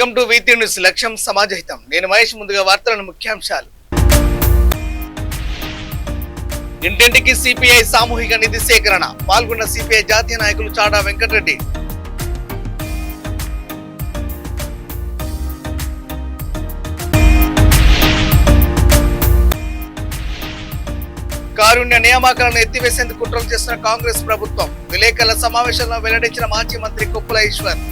Welcome to Vithi news. లక్ష్యం సమాజహితం. నేను మహేష్. ముందుగా వార్తలను ముఖ్యాంశాలు. ఇంటింటికి సిపిఐ సామూహిక నిధి సేకరణ. పాల్గొన్న సిపిఐ జాతీయ నాయకులు చాడా వెంకటరెడ్డి. కారుణ్య నియామకాలను ఎత్తివేసేందుకు కుట్రలు చేస్తున్న కాంగ్రెస్ ప్రభుత్వం. విలేకరుల సమావేశంలో వెల్లడించిన మాజీ మంత్రి కొప్పుల ఈశ్వర్.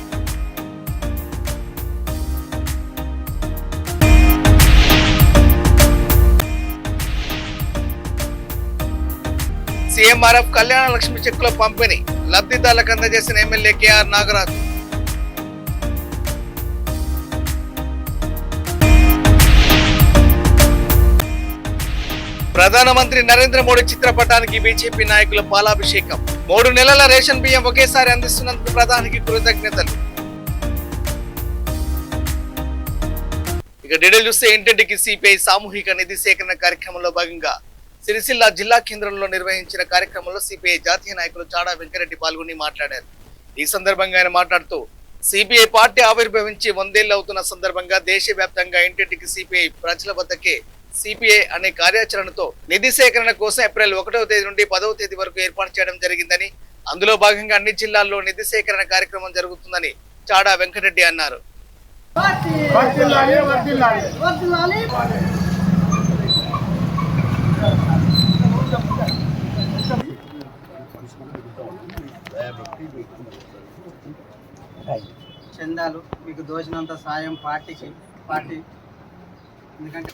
సీఎంఆర్ఎఫ్ కళ్యాణ లక్ష్మి చెక్కుల పంపిణీ. లబ్ధిదారులకు అందజేసిన ఎమ్మెల్యే కేఆర్ నాగరాజు. ప్రధానమంత్రి నరేంద్ర మోడీ చిత్రపటానికి బీజేపీ నాయకుల పాలాభిషేకం. 3 నెలల రేషన్ బియ్యం ఒకేసారి అందిస్తున్నందుకు ప్రధానికి కృతజ్ఞతలు. ఇక డీటెయిల్ చూస్తే ఇంటింటికి సిపిఐ సామూహిక నిధి సేకరణ కార్యక్రమంలో భాగంగా సిరిసిల్ల జిల్లా కేంద్రంలో నిర్వహించిన కార్యక్రమంలో సిపిఐ జాతీయ నాయకులు చాడా వెంకటరెడ్డి పాల్గొని మాట్లాడారు. ఈ సందర్భంగా ఆయన మాట్లాడుతూ సిపిఐ పార్టీ ఆవిర్భవించి 100 ఏళ్లు అవుతున్న సందర్భంగా దేశవ్యాప్తంగా ఇంటింటికి సిపిఐ ప్రజల వద్దకే సిపిఐ అనే కార్యాచరణతో నిధి సేకరణ కోసం ఏప్రిల్ 1వ తేదీ నుండి 10వ తేదీ వరకు ఏర్పాటు చేయడం జరిగిందని, అందులో భాగంగా అన్ని జిల్లాల్లో నిధి సేకరణ కార్యక్రమం జరుగుతుందని చాడా వెంకటరెడ్డి అన్నారు. చందాలు మీకు దోచినంత సాయం పార్టీ ఎందుకంటే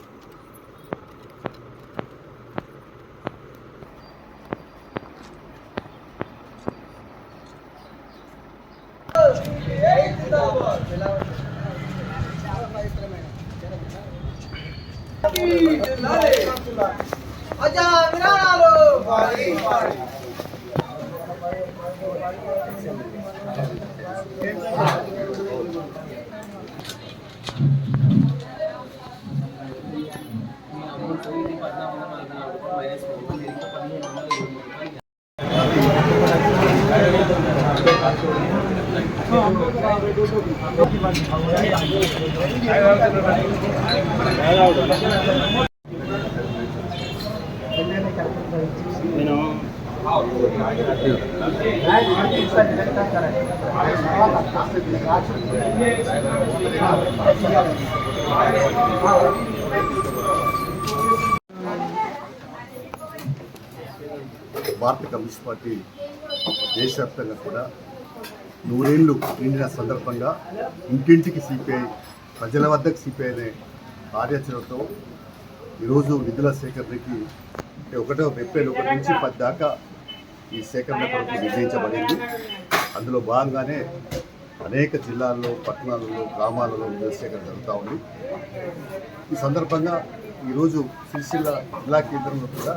భారత కమ్యూనిస్ట్ పార్టీ దేశవ్యాప్తంగా కూడా 100 ఏళ్లు నిండిన సందర్భంగా ఇంటింటికి సిపిఐ, ప్రజల వద్దకు సిపిఐ అనే కార్యాచరణతో ఈరోజు నిధుల సేకరణకి 1వ ఏప్రిల్ 1 నుంచి 10 దాకా ఈ సేకరణ కొరకు నిర్ణయించబడింది. అందులో భాగంగానే అనేక జిల్లాల్లో, పట్టణాలలో, గ్రామాలలో నిధుల సేకరణ జరుగుతూ ఉంది. ఈ సందర్భంగా ఈరోజు సిరిసిల్ల జిల్లా కేంద్రంలో కూడా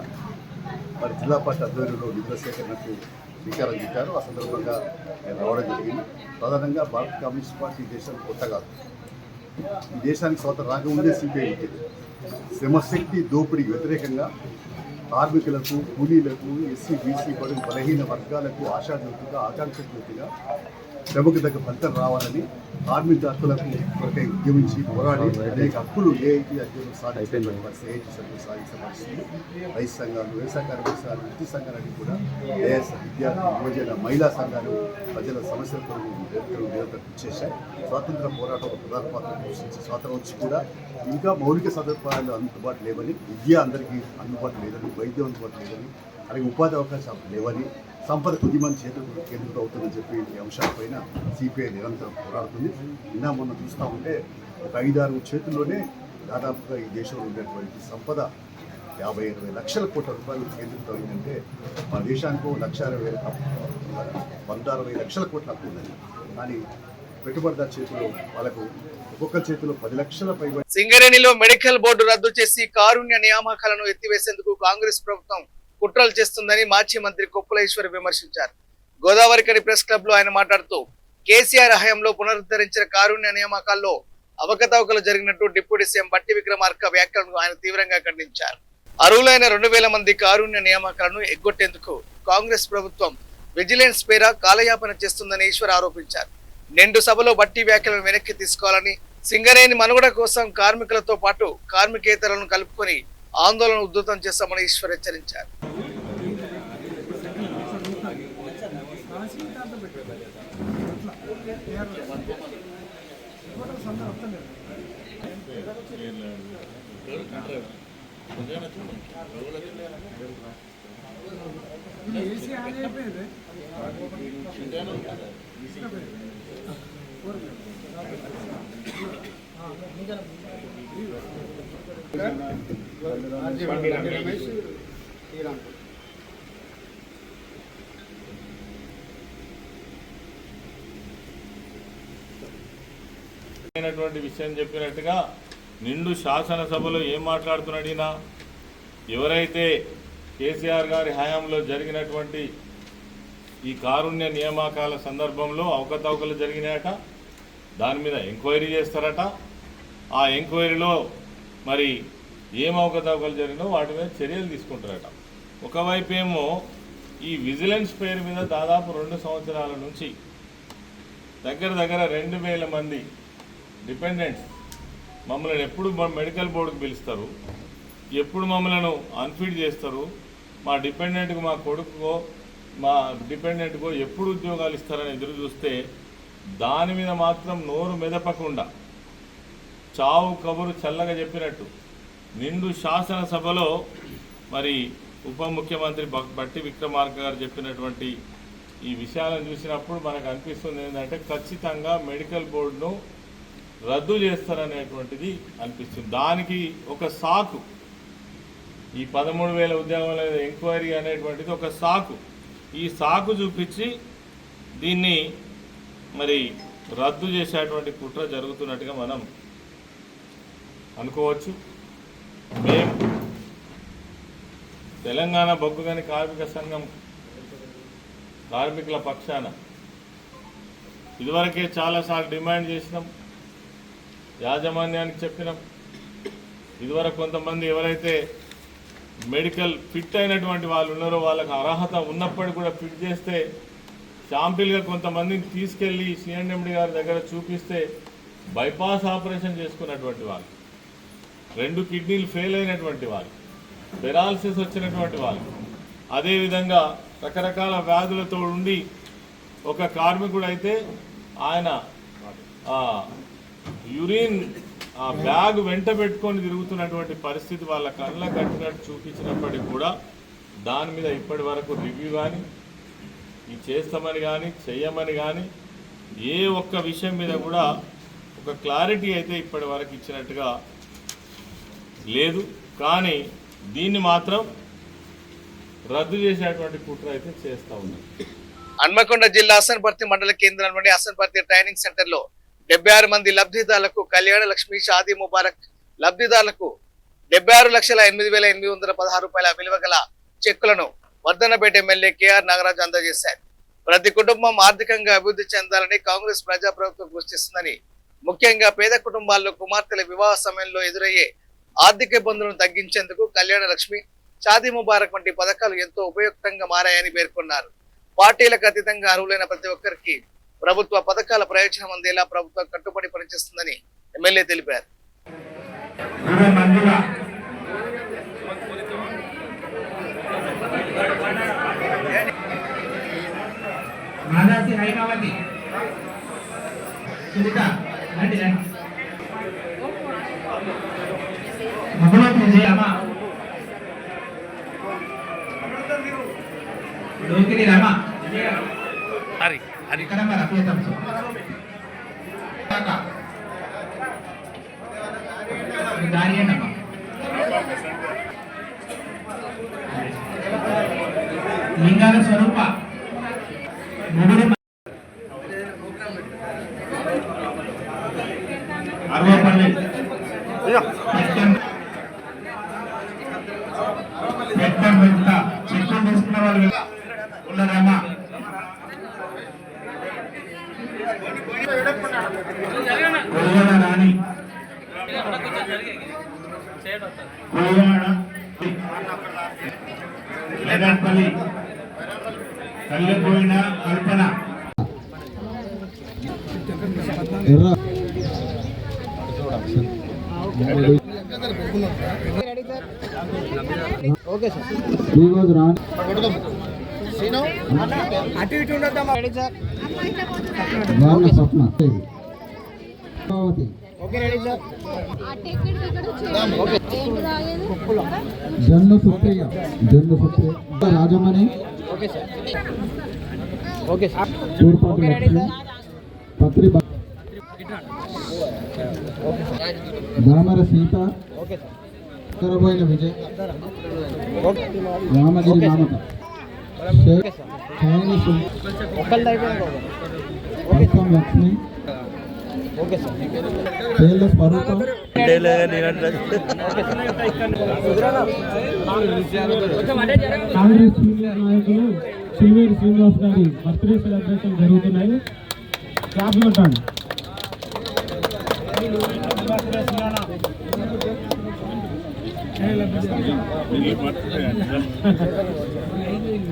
మరి జిల్లా పార్టీ ఆధ్వర్యంలో నిధుల సేకరణకు శ్రీకారం చుట్టారు. ఆ సందర్భంగా నేను రావడం జరిగింది. ప్రధానంగా భారత కమ్యూనిస్ట్ పార్టీ దేశం కొత్త కాదు. ఈ దేశానికి స్వాతంత్రం రాకముందే సిపిఐ ఉంటుంది. శ్రమశక్తి దోపిడీకి వ్యతిరేకంగా కార్మికులకు, కూలీలకు, ఎస్సీ, బీసీ, బలహీన వర్గాలకు ఆశాజ్యోతిగా, ఆకాంక్షజ్యోతిగా శ్రమకు తగ్గ ఫలితం రావాలని కార్మిక హక్కులకు కొరకై ఉద్యమించి పోరాడి అనేక హక్కులు ఏఐటీ అధ్యయనం సాధించిన ఏఐటీ సభ్యులు సాధించిన పరిస్థితులు రైతు సంఘాలు, వ్యవసాయ కార్మిక సంఘాలు, వృత్తి సంఘాలన్నీ కూడా ఏఎస్ విద్యార్థి, యువజన, మహిళా సంఘాలు ప్రజల సమస్యలతో నిరంతరం చేశాయి. స్వాతంత్ర పోరాటం ఒక ప్రధాన పాత్ర పోషించి స్వాతంత్రం వచ్చి కూడా ఇంకా మౌలిక సదుపాయాలు అందుబాటు లేవని, విద్య అందరికీ అందుబాటు లేదని, వైద్యం అందుబాటు లేదని, అలాగే ఉపాధి అవకాశాలు లేవని, సంపద కొద్దిమంది చేతులకు కేంద్రం అవుతుందని చెప్పి ఈ అంశాలపైన సిపిఐ నిరంతరం పోరాడుతుంది. నిన్న మొన్న చూస్తూ ఉంటే ఒక 5-6 చేతుల్లోనే దాదాపుగా ఈ దేశంలో ఉండేటువంటి సంపద 50-60 లక్షల కోట్ల రూపాయలు కేంద్రంతో అయిందంటే మన దేశానికి 160 లక్షల కోట్ల అప్పు ఉందని. కానీ పెట్టుబడిదారు చేతిలో వాళ్ళకు ఒక్కొక్క చేతిలో 10 లక్షల పైబడి. సింగరేణిలో మెడికల్ బోర్డు రద్దు చేసి కారుణ్య నియామకాలను ఎత్తివేసేందుకు కాంగ్రెస్ ప్రభుత్వం కుట్రలు చేస్తుందని మాజీ మంత్రి కొప్పుల ఈశ్వర్ విమర్శించారు. గోదావరికని ప్రెస్ క్లబ్ లో ఆయన మాట్లాడుతూ కేసీఆర్ హయాంలో పునరుద్ధరించిన కారుణ్య నియామకాల్లో అవకతవకలు జరిగినట్టు డిప్యూటీ సీఎం బట్టి విక్రమార్క వ్యాఖ్యలను ఆయన తీవ్రంగా ఖండించారు. అర్హులైన 2000 మంది కారుణ్య నియామకాలను ఎగ్గొట్టేందుకు కాంగ్రెస్ ప్రభుత్వం విజిలెన్స్ పేర కాలయాపన చేస్తుందని ఈశ్వర్ ఆరోపించారు. నిండు సభలో బట్టి వ్యాఖ్యలను వెనక్కి తీసుకోవాలని, సింగరేణి మనుగడ కోసం కార్మికులతో పాటు కార్మికేతరులను కలుపుకొని ఆందోళన ఉధృతం చేస్తామని ఈశ్వర్ హెచ్చరించారు. విషయం చెప్పినట్టుగా నిండు శాసనసభలో ఏం మాట్లాడుతున్నాడినా ఎవరైతే కేసీఆర్ గారి హయాంలో జరిగినటువంటి ఈ కారుణ్య నియామకాల సందర్భంలో అవకతవకలు జరిగినాయట, దాని మీద ఎంక్వైరీ చేస్తారట. ఆ ఎంక్వైరీలో మరి ఏం అవకతవకలు జరిగినో వాటి మీద చర్యలు తీసుకుంటారట. ఒకవైపు ఏమో ఈ విజిలెన్స్ పేరు మీద దాదాపు 2 సంవత్సరాల నుంచి దగ్గర 2000 మంది డిపెండెంట్స్ మమ్మల్ని ఎప్పుడు మెడికల్ బోర్డుకు పిలుస్తారు, ఎప్పుడు మమ్మల్ని అన్ఫిట్ చేస్తారు, మా డిపెండెంట్కు మా కొడుకో మా డిపెండెంట్కో ఎప్పుడు ఉద్యోగాలు ఇస్తారని ఎదురు చూస్తే దాని మీద మాత్రం నోరు మెదపకుండా చావు కబురు చల్లగా చెప్పినట్టు నిండు శాసనసభలో మరి ఉప ముఖ్యమంత్రి బట్టి విక్రమార్క గారు చెప్పినటువంటి ఈ విషయాలను చూసినప్పుడు మనకు అనిపిస్తుంది ఏంటంటే ఖచ్చితంగా మెడికల్ బోర్డును రద్దు చేస్తారనేటువంటిది అనిపిస్తుంది. దానికి ఒక సాకు ఈ 13,000 ఉద్యోగాల ఎంక్వైరీ అనేటువంటిది ఒక సాకు. ఈ సాకు చూపించి దీన్ని మరి రద్దు చేసేటువంటి కుట్ర జరుగుతున్నట్టుగా మనం అనుకోవచ్చు. మేము తెలంగాణ బొగ్గుగని కార్మిక సంఘం కార్మికుల పక్షాన ఇదివరకే చాలాసార్లు డిమాండ్ చేసినాం, యాజమాన్యానికి చెప్పినాం. ఇదివరకు కొంతమంది ఎవరైతే మెడికల్ ఫిట్ అయినటువంటి వాళ్ళు ఉన్నారో వాళ్ళకి అర్హత ఉన్నప్పటికీ కూడా ఫిట్ చేస్తే శాంపిల్గా కొంతమందిని తీసుకెళ్ళి సిఎండి గారి దగ్గర చూపిస్తే బైపాస్ ఆపరేషన్ చేసుకున్నటువంటి వాళ్ళు, 2 కిడ్నీలు ఫెయిల్ అయినటువంటి వాళ్ళు, పెరాలసిస్ వచ్చినటువంటి వాళ్ళు, అదేవిధంగా రకరకాల వ్యాధులతో ఉండి ఒక కార్మికుడు అయితే ఆయన యూరిన్ బ్యాగ్ వెంట పెట్టుకొని తిరుగుతున్నటువంటి పరిస్థితి వాళ్ళ కళ్ళ కట్టినట్టు చూపించినప్పటికీ కూడా దాని మీద ఇప్పటి వరకు రివ్యూ కానీ ఇది చేస్తామని కానీ చెయ్యమని కానీ ఏ ఒక్క విషయం మీద కూడా ఒక క్లారిటీ అయితే ఇప్పటి వరకు ఇచ్చినట్టుగా లేదు. కానీ దీన్ని మాత్రం రద్దు చేసేటువంటి కుట్ర అయితే చేస్తూ ఉన్నారు. హన్మకొండ జిల్లా అసన్పర్తి మండల కేంద్రంలోని అసన్పర్తి ట్రైనింగ్ సెంటర్ లో 76 మంది లబ్ధిదారులకు కళ్యాణ లక్ష్మి షాదీ ముబారక్ లబ్ధిదారులకు 76,08,816 రూపాయల విలువ గల చెక్కులను వర్ధన్నపేట ఎమ్మెల్యే కేఆర్ నాగరాజు అందజేశారు. ప్రతి కుటుంబం ఆర్థికంగా అభివృద్ధి చెందాలని కాంగ్రెస్ ప్రజాప్రభుత్వం కృషి చేస్తుందని, ముఖ్యంగా పేద కుటుంబాల్లో కుమార్తెల వివాహ సమయంలో ఎదురయ్యే ఆర్థిక ఇబ్బందులను తగ్గించేందుకు కళ్యాణ లక్ష్మి షాదీ ముబారక్ వంటి పథకాలు ఎంతో ఉపయుక్తంగా మారాయని పేర్కొన్నారు. పార్టీలకు అతీతంగా అర్హులైన ప్రతి ఒక్కరికి ప్రభుత్వ పథకాల ప్రయోజనం అందేలా ప్రభుత్వం కట్టుబడి పనిచేస్తుందని ఎమ్మెల్యే తెలిపారు. లింగాల స్వరూప అరవపల్లి చిత్రం తీసుకున్న వాళ్ళు ఉన్నారమ్మా. రాణి లేదపల్లి కళ్ళపోయిన కల్పన ఓకే సార్ అటు ఇటు ఉండొద్దామా ready sir okay ready sir Jannu Supriya Rajamani okay sir okay sir Turpati Lakshmi Patri Damara Sita okay sir Uttaraboina Vijay okay Ramagiri Mamata okay sir Saini ఒకళ్ళది అయిపోయింది మొత్తం లక్ష్మి ఓకే సార్ తేళ్ల స్వరూపం కాంగ్రెస్ సీనియర్ నాయకులు సిల్వేరి శ్రీనివాస్ గారి బర్త్డే సెలబ్రేషన్ జరుగుతున్నాయి. క్లాస్ పెట్టండి.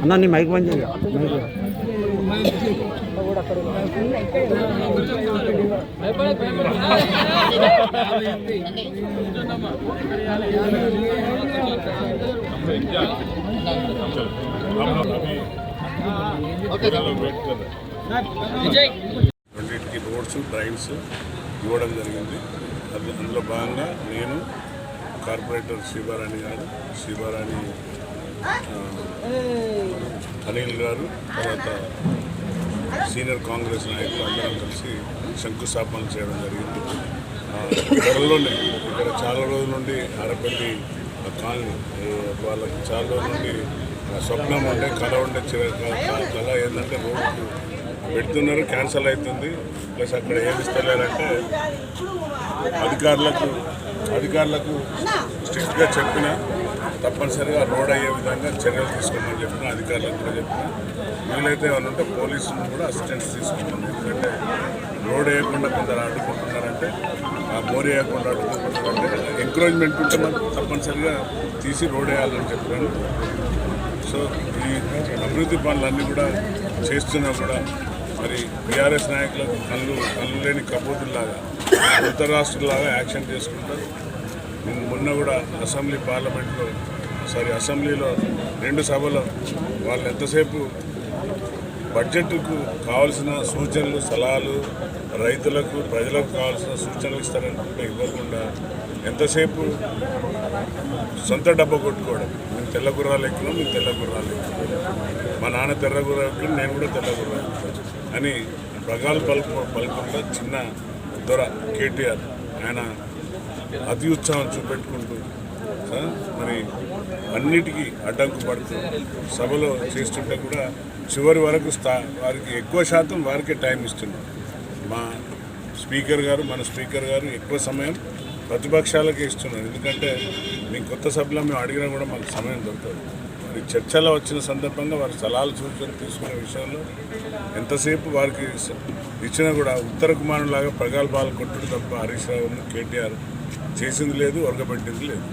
అన్న నీ మైక్ బంద్ చేయ రెండింటికి రోడ్స్ డ్రైవ్స్ ఇవ్వడం జరిగింది. అందులో భాగంగా నేను కార్పొరేటర్ శివరాణి గారు, శివరాణి అనిల్ గారు, తర్వాత సీనియర్ కాంగ్రెస్ నాయకులు అందరం కలిసి శంకుస్థాపన చేయడం జరిగింది. త్వరలోనే ఇక్కడ చాలా రోజుల నుండి ఆరపల్లి కాలనీ వాళ్ళకి చాలా రోజుల నుండి స్వప్నం ఉండే కళ ఉండే కళ ఏంటంటే రోడ్డు పెడుతున్నారు, క్యాన్సల్ అవుతుంది. ప్లస్ అక్కడ ఏమి ఇస్తలేరంటే అధికారులకు స్ట్రిక్ట్గా చెప్పిన తప్పనిసరిగా రోడ్ అయ్యే విధంగా చర్యలు తీసుకోమని చెప్పిన అధికారులకు కూడా చెప్పిన. వీలైతే ఏమన్నా ఉంటే పోలీసులను కూడా అసిస్టెన్స్ తీసుకుంటుంది. ఎందుకంటే రోడ్ వేయకుండా కొందరు అడ్డుకుంటున్నారంటే ఆ బోర్ వేయకుండా అడ్డుకుంటున్నారంటే ఎంకరేజ్మెంట్ ఉంటే మనం తప్పనిసరిగా తీసి రోడ్ వేయాలని చెప్పాను. సో ఈ అభివృద్ధి పనులన్నీ కూడా చేస్తున్నా కూడా మరి బీఆర్ఎస్ నాయకులకు కళ్ళు లేని కబోతుల్లాగా ఉత్తర రాష్ట్రాలాగా యాక్షన్ చేసుకుంటారు. మొన్న కూడా అసెంబ్లీలో 2 సభలో వాళ్ళు ఎంతసేపు బడ్జెట్కు కావాల్సిన సూచనలు సలహాలు రైతులకు ప్రజలకు కావాల్సిన సూచనలు ఇస్తారనుకుంటే ఇవ్వకుండా ఎంతసేపు సొంత డబ్బా కొట్టుకోవడం. మేము తెల్ల గుర్రాలు ఎక్కినాం, మేము తెల్ల గుర్రాలు ఎక్కినాం, మా నాన్న తెల్ల గుర్రా ఎక్కిన నేను కూడా తెల్ల గుర్రా ఎక్కుతాను అని ప్రగాలు పలుకుంటా చిన్న దొర కేటీఆర్ ఆయన అతి ఉత్సాహం చూపెట్టుకుంటూ మరి అన్నిటికీ అడ్డంకు పడుతూ సభలో చేస్తుంటే కూడా చివరి వరకు వారికి ఎక్కువ శాతం వారికే టైం ఇస్తున్నారు. మన స్పీకర్ గారు ఎక్కువ సమయం ప్రతిపక్షాలకే ఇస్తున్నారు. ఎందుకంటే మీకు కొత్త సభలో మేము అడిగినా కూడా మాకు సమయం దొరకదు. మరి చర్చలో వచ్చిన సందర్భంగా వారి సలహాలు సూచనలు తీసుకునే విషయంలో ఎంతసేపు వారికి ఇచ్చినా కూడా ఉత్తర కుమారులాగా ప్రగల్భాలు కొట్టుడు తప్ప హరీష్ రావును కేటీఆర్ చేసింది లేదు, ఒరగబెట్టింది లేదు.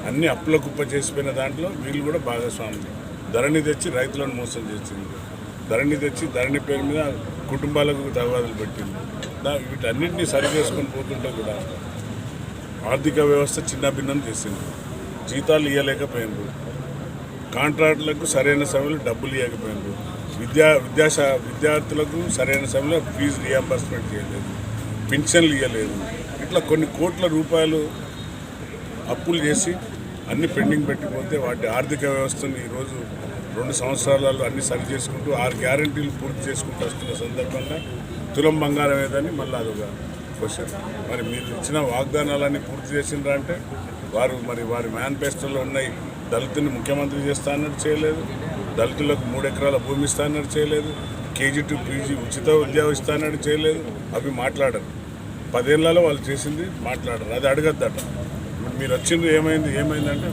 అన్ని అప్పుల కుప్ప చేసిపోయిన దాంట్లో వీళ్ళు కూడా భాగస్వాములు. ధరణి తెచ్చి రైతులను మోసం చేసింది, ధరణి తెచ్చి ధరణి పేరు మీద కుటుంబాలకు తగాదాలు పెట్టింది. వీటన్నింటినీ సరి చేసుకొని పోతుంటే కూడా ఆర్థిక వ్యవస్థ చిన్నభిన్నం చేసింది. జీతాలు ఇవ్వలేకపోయినారు, కాంట్రాక్టులకు సరైన సమయంలో డబ్బులు ఇవ్వకపోయినారు, విద్యార్థులకు సరైన సమయంలో ఫీజు రియంబర్స్మెంట్ చేయలేదు, పింఛన్లు ఇవ్వలేదు. ఇట్లా కొన్ని కోట్ల రూపాయలు అప్పులు చేసి అన్ని పెండింగ్ పెట్టిపోతే వాటి ఆర్థిక వ్యవస్థను ఈరోజు 2 సంవత్సరాలలో అన్ని సరి చేసుకుంటూ 6 గ్యారంటీలు పూర్తి చేసుకుంటూ వస్తున్న సందర్భంగా తులం బంగారం ఏదని మళ్ళీ అదొక క్వశ్చన్. మరి మీరు ఇచ్చిన వాగ్దానాలన్నీ పూర్తి చేసిండ్రా అంటే వారి మేనిఫెస్టోలో ఉన్నాయి. దళితుని ముఖ్యమంత్రి చేస్తా అన్నట్టు చేయలేదు, దళితులకు 3 ఎకరాల భూమి ఇస్తా అన్నట్టు చేయలేదు, KG to PG ఉచిత విద్య ఇస్తా అన్నట్టు చేయలేదు. అవి మాట్లాడరు. 10 ఏళ్లలో వాళ్ళు చేసింది మాట్లాడరు. అది అడగద్దట. మీరు వచ్చింది ఏమైందంటే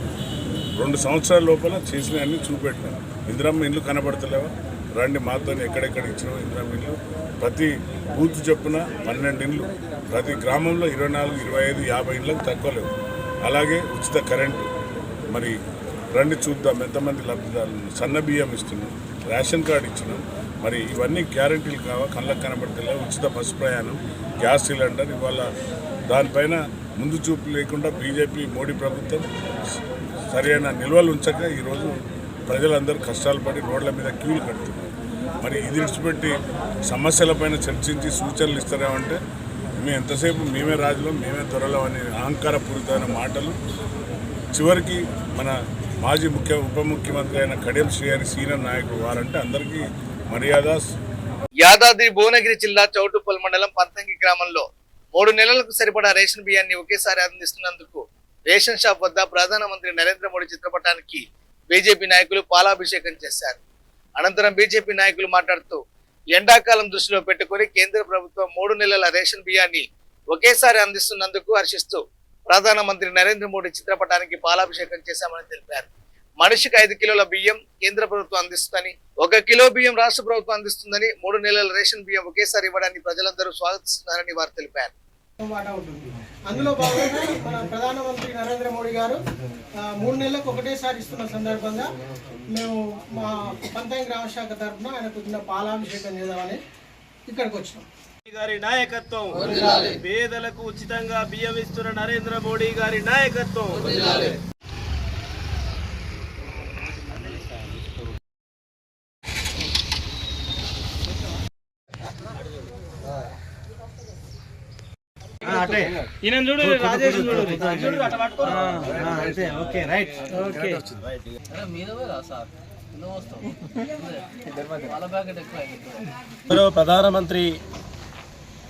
2 సంవత్సరాల లోపల చేసిన అన్ని చూపెట్టినారు. ఇందిరమ్మ ఇండ్లు కనబడతలేవా, రండి మాతో ఎక్కడెక్కడ ఇచ్చినావు ఇందిరమ్మ ఇండ్లు. ప్రతి బూత్ చొప్పున 12 ఇండ్లు, ప్రతి గ్రామంలో 24, 25, 50 ఇండ్లకు తక్కువ లేవు. అలాగే ఉచిత కరెంటు. మరి రండి చూద్దాం ఎంతమంది లబ్ధిదారులు. సన్న బియ్యం ఇస్తున్నాం, రేషన్ కార్డు ఇచ్చినాం. మరి ఇవన్నీ గ్యారంటీలు కావా, కళ్ళకు కనబడతలేవు. ఉచిత బస్సు ప్రయాణం, గ్యాస్ సిలిండర్. ఇవాళ దానిపైన ముందు చూపు లేకుండా బీజేపీ మోడీ ప్రభుత్వం సరైన నిల్వలు ఉంచక ఈరోజు ప్రజలందరూ కష్టాలు పడి రోడ్ల మీద క్యూలు కడుతున్నారు. మరి ఇది విడిచిపెట్టి సమస్యలపైన చర్చించి సూచనలు ఇస్తారేమంటే మేము ఎంతసేపు మేమే రాజులం మేమే దొరలం అనే అహంకారపూరితమైన మాటలు చివరికి మన మాజీ ఉప ముఖ్యమంత్రి అయిన కడియం శ్రీహరి సీనియర్ నాయకుడు వారంటే అందరికీ మర్యాద. యాదాద్రి భువనగిరి జిల్లా చౌటుప్పల్ మండలం పంతంగి గ్రామంలో 3 నెలలకు సరిపడా రేషన్ బియ్యాన్ని ఒకేసారి అందిస్తున్నందుకు రేషన్ షాప్ వద్ద ప్రధానమంత్రి నరేంద్ర మోడీ చిత్రపటానికి బీజేపీ నాయకులు పాలాభిషేకం చేశారు. అనంతరం బీజేపీ నాయకులు మాట్లాడుతూ ఎండాకాలం దృష్టిలో పెట్టుకుని కేంద్ర ప్రభుత్వం 3 నెలల రేషన్ బియ్యాన్ని ఒకేసారి అందిస్తున్నందుకు హర్షిస్తూ ప్రధానమంత్రి నరేంద్ర మోడీ చిత్రపటానికి పాలాభిషేకం చేశామని తెలిపారు. మనిషికి 5 కిలోల బియ్యం కేంద్ర ప్రభుత్వం అందిస్తుందని, 1 కిలో బియ్యం రాష్ట్ర ప్రభుత్వం అందిస్తుందని, 3 నెలల రేషన్ బియ్యం ఒకేసారి ఇవ్వడాన్ని ప్రజలందరూ స్వాగతిస్తున్నారని వారు తెలిపారు. అందులో భాగంగా మన ప్రధానమంత్రి నరేంద్ర మోడీ గారు 3 నెలలకు ఒకటేసారి ఇస్తున్న సందర్భంగా మేము మా పంతంగి గ్రామ శాఖ తరఫున ఆయనకు పాలాభిషేకం చేద్దామని ఇక్కడికి వచ్చినాం. గారి నాయకత్వం, పేదలకు ఉచితంగా బియ్యం ఇస్తున్న నరేంద్ర మోడీ గారి నాయకత్వం. ఈయన చూడు, రాజేష్ చూడు, ఓకే రైట్ ఓకే. ప్రధానమంత్రి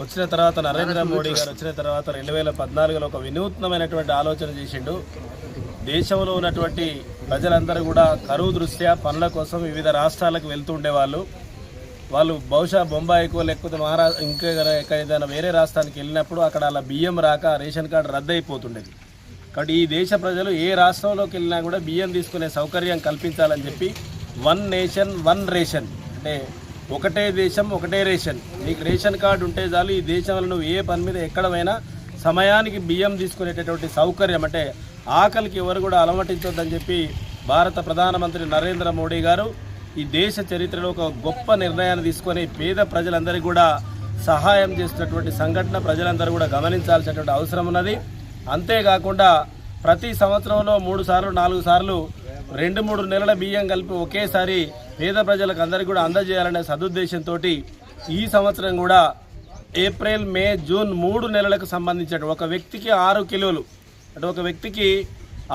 వచ్చిన తర్వాత, నరేంద్ర మోడీ గారు వచ్చిన తర్వాత 2014లో ఒక వినూత్నమైనటువంటి ఆలోచన చేసిండు. దేశంలో ఉన్నటువంటి ప్రజలందరూ కూడా కరువు దృష్ట్యా పనుల కోసం వివిధ రాష్ట్రాలకు వెళ్తూ ఉండేవాళ్ళు. వాళ్ళు బహుశా బొంబాయికో లేకపోతే ఇంకా ఏదైనా వేరే రాష్ట్రానికి వెళ్ళినప్పుడు అక్కడ అలా బియ్యం రాక రేషన్ కార్డు రద్దు అయిపోతుండేది. కాబట్టి ఈ దేశ ప్రజలు ఏ రాష్ట్రంలోకి వెళ్ళినా కూడా బియ్యం తీసుకునే సౌకర్యం కల్పించాలని చెప్పి 1 నేషన్ 1 రేషన్, అంటే ఒకటే దేశం ఒకటే రేషన్. నీకు రేషన్ కార్డు ఉంటే చాలు, ఈ దేశంలో నువ్వు ఏ పని మీద ఎక్కడ పోయినా సమయానికి బియ్యం తీసుకునేటటువంటి సౌకర్యం, అంటే ఆకలికి ఎవరు కూడా అలమటించొద్దని చెప్పి భారత ప్రధానమంత్రి నరేంద్ర మోడీ గారు ఈ దేశ చరిత్రలో ఒక గొప్ప నిర్ణయాన్ని తీసుకొని పేద ప్రజలందరికీ కూడా సహాయం చేస్తున్నటువంటి సంఘటన ప్రజలందరూ కూడా గమనించాల్సినటువంటి అవసరం ఉన్నది. అంతేకాకుండా ప్రతి సంవత్సరంలో 3 సార్లు 4 సార్లు 2-3 నెలల బియ్యం కలిపి ఒకేసారి పేద ప్రజలకు అందరికీ కూడా అందజేయాలనే సదుద్దేశంతో ఈ సంవత్సరం కూడా ఏప్రిల్, మే, జూన్ 3 నెలలకు సంబంధించిన ఒక వ్యక్తికి 6 కిలోలు, అంటే ఒక వ్యక్తికి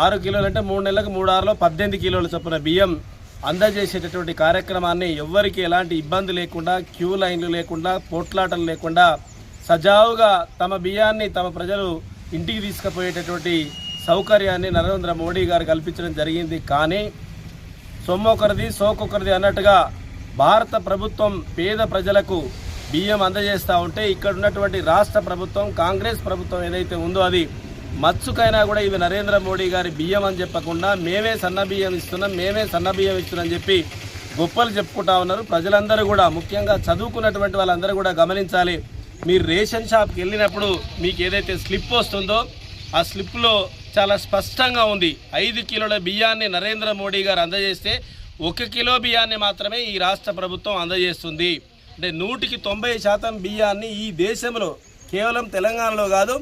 6 కిలోలు అంటే 3 నెలలకు 3 6లో 18 కిలోల చొప్పున బియ్యం అందజేసేటటువంటి కార్యక్రమాన్ని ఎవ్వరికి ఎలాంటి ఇబ్బంది లేకుండా, క్యూ లైన్లు లేకుండా, పోట్లాటలు లేకుండా సజావుగా తమ బియ్యాన్ని తమ ప్రజలు ఇంటికి తీసుకుపోయేటటువంటి సౌకర్యాన్ని నరేంద్ర మోడీ గారు కల్పించడం జరిగింది. కానీ సొమ్మొకరిది సోకొకరిది అన్నట్టుగా భారత ప్రభుత్వం పేద ప్రజలకు బియ్యం అందజేస్తూ ఉంటే ఇక్కడ ఉన్నటువంటి రాష్ట్ర ప్రభుత్వం, కాంగ్రెస్ ప్రభుత్వం ఏదైతే ఉందో అది మత్సుకైనా కూడా ఇవి నరేంద్ర మోడీ గారి బియ్యం అని చెప్పకుండా మేమే సన్న బియ్యం ఇస్తున్నాం చెప్పి గొప్పలు చెప్పుకుంటా ఉన్నారు. ప్రజలందరూ కూడా, ముఖ్యంగా చదువుకున్నటువంటి వాళ్ళందరూ కూడా గమనించాలి. మీరు రేషన్ షాప్కి వెళ్ళినప్పుడు మీకు ఏదైతే స్లిప్ వస్తుందో ఆ స్లిప్లో చాలా స్పష్టంగా ఉంది 5 కిలోల బియ్యాన్ని నరేంద్ర మోడీ గారు అందజేస్తే 1 కిలో బియ్యాన్ని మాత్రమే ఈ రాష్ట్ర ప్రభుత్వం అందజేస్తుంది. అంటే 100% బియ్యాన్ని ఈ దేశంలో, కేవలం తెలంగాణలో కాదు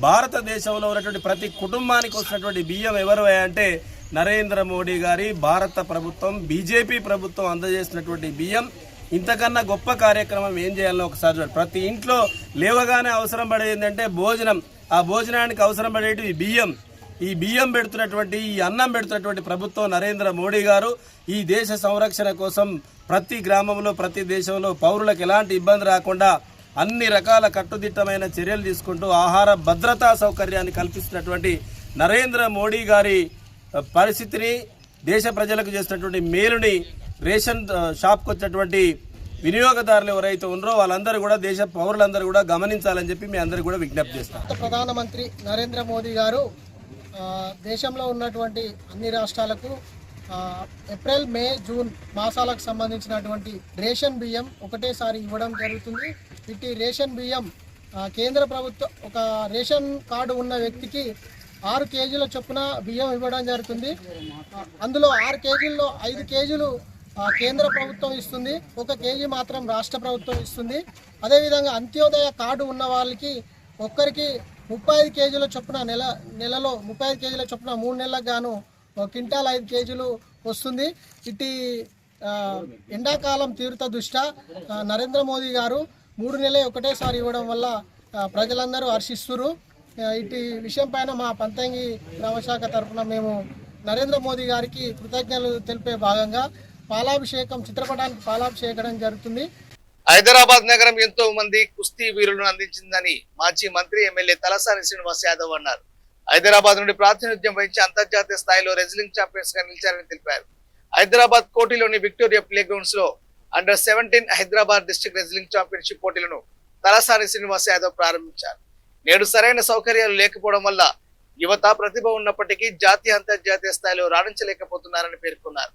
భారతదేశంలో ఉన్నటువంటి ప్రతి కుటుంబానికి వచ్చినటువంటి బియ్యం ఎవరు అంటే నరేంద్ర మోడీ గారి భారత ప్రభుత్వం, బీజేపీ ప్రభుత్వం అందజేసినటువంటి బియ్యం. ఇంతకన్నా గొప్ప కార్యక్రమం ఏం చేయాలో ఒకసారి చూడండి. ప్రతి ఇంట్లో లేవగానే అవసరం పడేది ఏంటంటే భోజనం. ఆ భోజనానికి అవసరం పడేటివి బియ్యం. ఈ బియ్యం పెడుతున్నటువంటి, ఈ అన్నం పెడుతున్నటువంటి ప్రభుత్వం నరేంద్ర మోడీ గారు ఈ దేశ సంరక్షణ కోసం ప్రతి గ్రామంలో, ప్రతి దేశంలో పౌరులకు ఎలాంటి ఇబ్బంది రాకుండా అన్ని రకాల కట్టుదిట్టమైన చర్యలు తీసుకుంటూ ఆహార భద్రతా సౌకర్యాన్ని కల్పిస్తున్నటువంటి నరేంద్ర మోడీ గారి పరిస్థితిని, దేశ ప్రజలకు చేసినటువంటి మేలుని రేషన్ షాప్కి వచ్చినటువంటి వినియోగదారులు ఎవరైతే ఉన్నారో వాళ్ళందరూ కూడా, దేశ పౌరులందరూ కూడా గమనించాలని చెప్పి మీ అందరూ కూడా విజ్ఞప్తి చేస్తాం. ప్రధానమంత్రి నరేంద్ర మోదీ గారు దేశంలో ఉన్నటువంటి అన్ని రాష్ట్రాలకు ఏప్రిల్, మే, జూన్ మాసాలకు సంబంధించినటువంటి రేషన్ బియ్యం ఒకటేసారి ఇవ్వడం జరుగుతుంది. ఇటు రేషన్ బియ్యం కేంద్ర ప్రభుత్వం ఒక రేషన్ కార్డు ఉన్న వ్యక్తికి 6 కేజీల చొప్పున బియ్యం ఇవ్వడం జరుగుతుంది. అందులో 6 కేజీల్లో 5 కేజీలు కేంద్ర ప్రభుత్వం ఇస్తుంది, 1 కేజీ మాత్రం రాష్ట్ర ప్రభుత్వం ఇస్తుంది. అదేవిధంగా అంత్యోదయ కార్డు ఉన్న వాళ్ళకి ఒక్కరికి 35 కేజీల చొప్పున నెలలో 35 కేజీల చొప్పున 3 నెలలకు గాను క్వింటాల్ 5 కేజీలు వస్తుంది. ఇటు ఎండాకాలం తీవ్రత దృష్ట్యా నరేంద్ర మోదీ గారు 3 నెలలే ఒకటేసారి ఇవ్వడం వల్ల ప్రజలందరూ హర్షిస్తున్నారు. ఇటు విషయం పైన మా పంతంగి గ్రామశాఖ తరఫున మేము నరేంద్ర మోదీ గారికి కృతజ్ఞతలు తెలిపే భాగంగా చిత్రపటానికి పాలాభిషేకం జరుగుతుంది. హైదరాబాద్ నగరం ఎంతో మంది కుస్తీ వీరులను అందించిందని మాజీ మంత్రి ఎమ్మెల్యే తలసాని శ్రీనివాస్ యాదవ్ అన్నారు. హైదరాబాద్ నుండి ప్రాతినిధ్యం వహించి అంతర్జాతీయ స్థాయిలో రెజ్లింగ్ ఛాంపియన్స్ గా నిలిచారని తెలిపారు. హైదరాబాద్ కోటిలోని విక్టోరియా ప్లే గ్రౌండ్స్ లో అండర్-17 హైదరాబాద్ డిస్ట్రిక్ట్ రెజ్లింగ్ ఛాంపియన్షిప్ పోటీలను తలసాని శ్రీనివాస్ యాదవ్ ప్రారంభించారు. నేడు సరైన సౌకర్యాలు లేకపోవడం వల్ల యువత ప్రతిభ ఉన్నప్పటికీ జాతీయ అంతర్జాతీయ స్థాయిలో రాణించలేకపోతున్నారని పేర్కొన్నారు.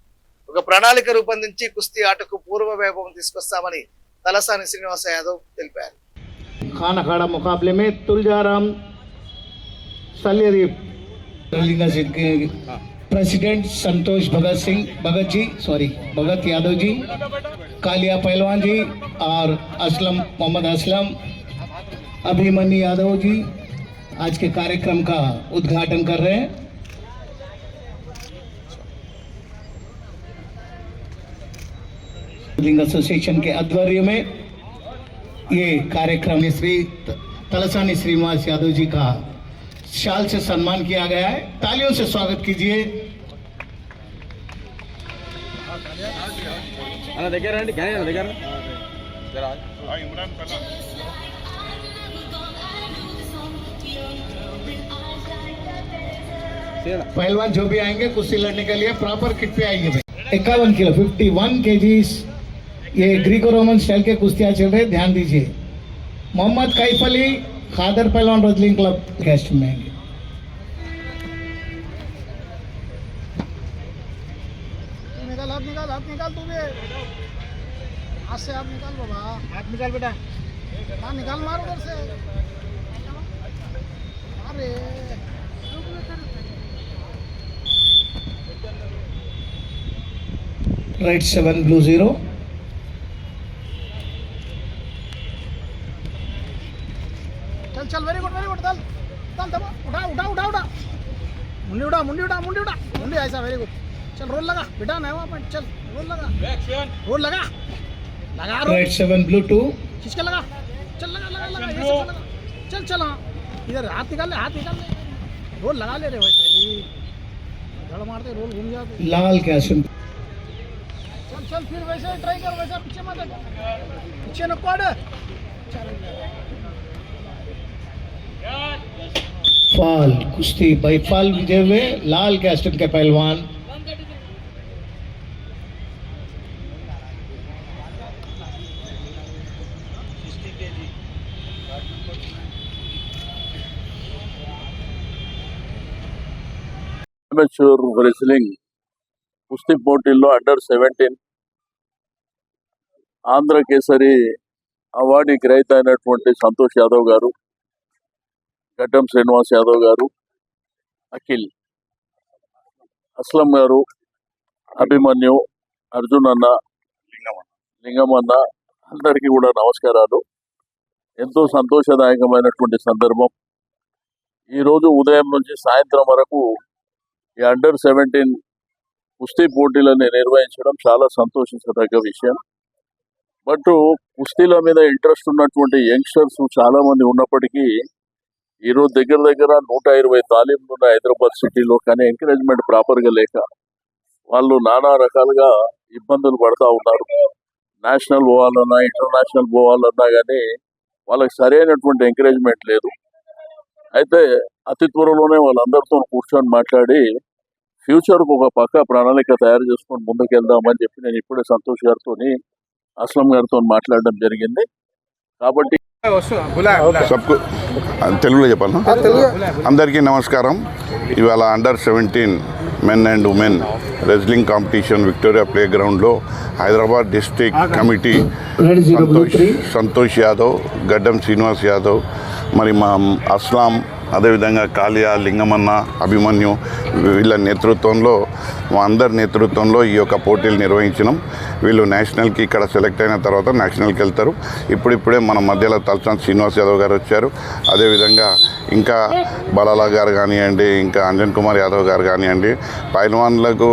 ఒక ప్రణాళిక రూపొందించి కుస్తీ ఆటకు పూర్వ వైభవం తీసుకొస్తామని తలసాని శ్రీనివాస్ యాదవ్ తెలిపారు. खान अखाड़ा मुकाबले में तुलजाराम सल्यदीप के प्रेसिडेंट संतोष भगत यादव जी, कालिया पहलवान जी और मोहम्मद असलम, अभिमन्यु यादव जी आज के कार्यक्रम का उद्घाटन कर रहे हैं. एसोसिएशन के आध्वर्य में ये कार्यक्रम श्री तलसानी श्रीनिवास यादव जी का शाल से सम्मान किया गया है. तालियों से स्वागत कीजिए. पहलवान जो भी आएंगे कुश्ती लड़ने के लिए प्रॉपर किट पे आएंगे. 51 किलो 51 केजीज ये ग्रीको रोमन स्टाइल के कुश्तियाँ चल रहे, ध्यान दीजिए. मोहम्मद कैफ अली खादर पहलवान रेसलिंग क्लब गेस्ट में आएंगे. हाथ निकाल तू भी, हाथ से हाथ निकाल बाबा, हाथ निकाल बेटा, हाथ निकाल, मार उधर से. अरे राइट 7 ब्लू 0. चल वेरी गुड चल उठा उठा उठा उठा मुंडी ऐसा वेरी गुड. चल रोल लगा बेटा, नहीं वहाँ पर चल रोल लगा राइट 7 ब्लू 2. खींच के लगा, चल लगा चल हाँ इधर हाथ निकाल ले रोल लगा ले रे. वैसे ही झड़ मारते रोल घूम जाते. लाल कैशन चल फिर वैसे ट्राई कर, वैसा पीछे मत पीछे न पड़. फाल कुश्ती बाई फाल विजय हुए लाल कैस्टन के पहलवान అమెచ్యూర్ రెస్లింగ్ కుస్తీ పోటీల్లో అండర్-17 ఆంధ్ర కేసరి అవార్డు గ్రహీత అయినటువంటి సంతోష్ యాదవ్ గారు, గడ్డం శ్రీనివాస్ యాదవ్ గారు, అఖిల్, అస్లం గారు, అభిమన్యు, అర్జున్ అన్న, లింగమన్న అందరికీ కూడా నమస్కారాలు. ఎంతో సంతోషదాయకమైనటువంటి సందర్భం. ఈరోజు ఉదయం నుంచి సాయంత్రం వరకు ఈ అండర్-17 కుస్తీ పోటీలను నిర్వహించడం చాలా సంతోషించదగ్గ విషయం. బట్ కుస్తీల మీద ఇంట్రెస్ట్ ఉన్నటువంటి యంగ్స్టర్స్ చాలా మంది ఉన్నప్పటికీ ఈరోజు దగ్గర 120 తాలీంలు ఉన్న హైదరాబాద్ సిటీలో, కానీ ఎంకరేజ్మెంట్ ప్రాపర్గా లేక వాళ్ళు నానా రకాలుగా ఇబ్బందులు పడుతూ ఉన్నారు. నేషనల్ పోవాలన్నా ఇంటర్నేషనల్ పోవాలన్నా కానీ వాళ్ళకి సరైనటువంటి ఎంకరేజ్మెంట్ లేదు. అయితే అతి త్వరలోనే వాళ్ళందరితో కూర్చొని మాట్లాడి ఫ్యూచర్కు ఒక పక్క ప్రణాళిక తయారు చేసుకొని ముందుకెళ్దామని చెప్పి నేను ఇప్పుడే సంతోష్ గారితో అస్లం గారితో మాట్లాడడం జరిగింది. కాబట్టి తెలుగులో చెప్పాను. అందరికీ నమస్కారం. ఇవాళ అండర్-17 men and women wrestling competition Victoria play గ్రౌండ్లో హైదరాబాద్ డిస్ట్రిక్ట్ కమిటీ సంతోష్ యాదవ్, గడ్డం శ్రీనివాస్ యాదవ్, మరి మా అస్లాం, అదేవిధంగా కాళియా, లింగమన్న, అభిమన్యు వీళ్ళ నేతృత్వంలో మా అందరి నేతృత్వంలో ఈ యొక్క పోటీలు నిర్వహించినాం. వీళ్ళు నేషనల్కి ఇక్కడ సెలెక్ట్ అయిన తర్వాత నేషనల్కి వెళ్తారు. ఇప్పుడిప్పుడే మన మధ్యలో తలసాని శ్రీనివాస్ యాదవ్ గారు వచ్చారు. అదేవిధంగా ఇంకా బలాలా గారు కానివ్వండి, ఇంకా అంజన్ కుమార్ యాదవ్ గారు కానివ్వండి, పైల్వాన్లకు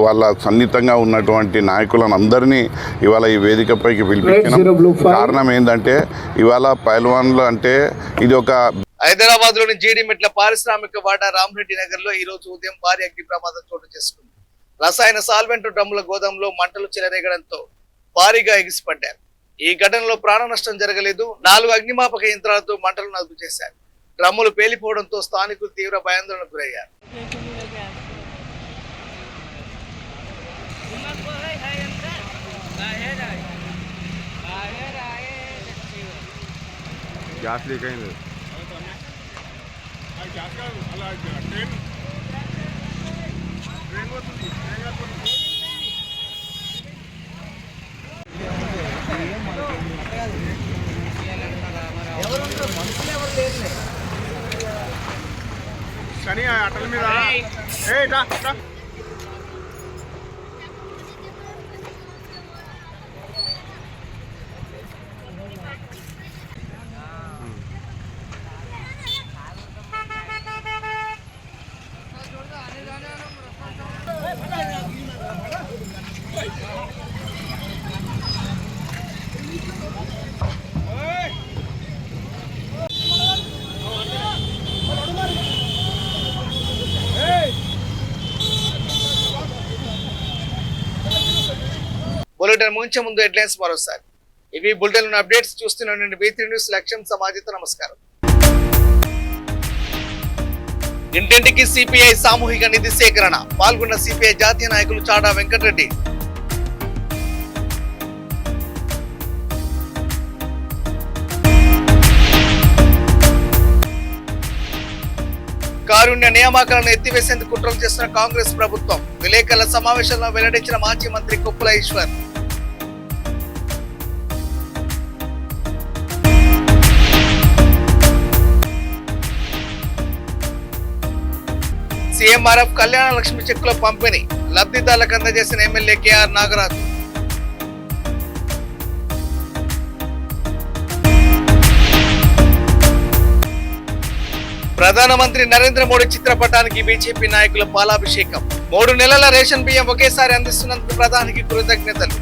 వాళ్ళ సన్నిహితంగా ఉన్నటువంటి నాయకులను అందరినీ ఇవాళ ఈ వేదికపైకి పిలిపించినాం. కారణం ఏంటంటే ఇవాళ పైల్వాన్లు అంటే ఇది ఒక హైదరాబాద్ లోని జీడిమెట్ల పారిశ్రామిక వాడ రామరెడ్డి నగర్ లో ఈ రోజు ఉదయం భారీ అగ్ని ప్రమాదం చోటు చేసుకుంది. రసాయన సాల్వెంట్ డ్రమ్ముల గోదాంలో మంటలు చెలరేగడంతో భారీగా ఎగిసిపడ్డారు. ఈ ఘటనలో ప్రాణ నష్టం జరగలేదు. 4 అగ్నిమాపక యంత్రాలతో మంటలను అదుపు చేశారు. డ్రమ్ములు పేలిపోవడంతో స్థానికులు తీవ్ర భయాందోళనకు గురయ్యారు. గ్యాస్ లీక్ అయింది. అటల మీద బులెటిన్ ముగించే ముందు హెడ్లైన్స్ మరోసారి. ఇవి బులెటిన్ అప్డేట్స్ చూస్తున్న B3 న్యూస్ లక్ష్యం సమాజంతో నమస్కారం. ఇంటింటికి సిపిఐ సామూహిక నిధి సేకరణ పాల్గొన్న సిపిఐ జాతీయ నాయకులు చాడా వెంకటరెడ్డి. కారుణ్య నియామకాలను ఎత్తివేసేందుకు కుట్రలు చేస్తున్న కాంగ్రెస్ ప్రభుత్వం విలేకరుల సమావేశంలో వెల్లడించిన మాజీ మంత్రి కొప్పుల ఈశ్వర్. సీఎంఆర్ఎఫ్ కళ్యాణ లక్ష్మి చెక్కుల పంపిణీ లబ్ధిదారులకు అందజేసిన ఎమ్మెల్యే కేఆర్ నాగరాజు. ప్రధానమంత్రి నరేంద్ర మోడీ చిత్రపటానికి బీజేపీ నాయకుల పాలాభిషేకం. 3 నెలల రేషన్ బియ్యం ఒకేసారి అందిస్తున్నందుకు ప్రధానికి కృతజ్ఞతలు.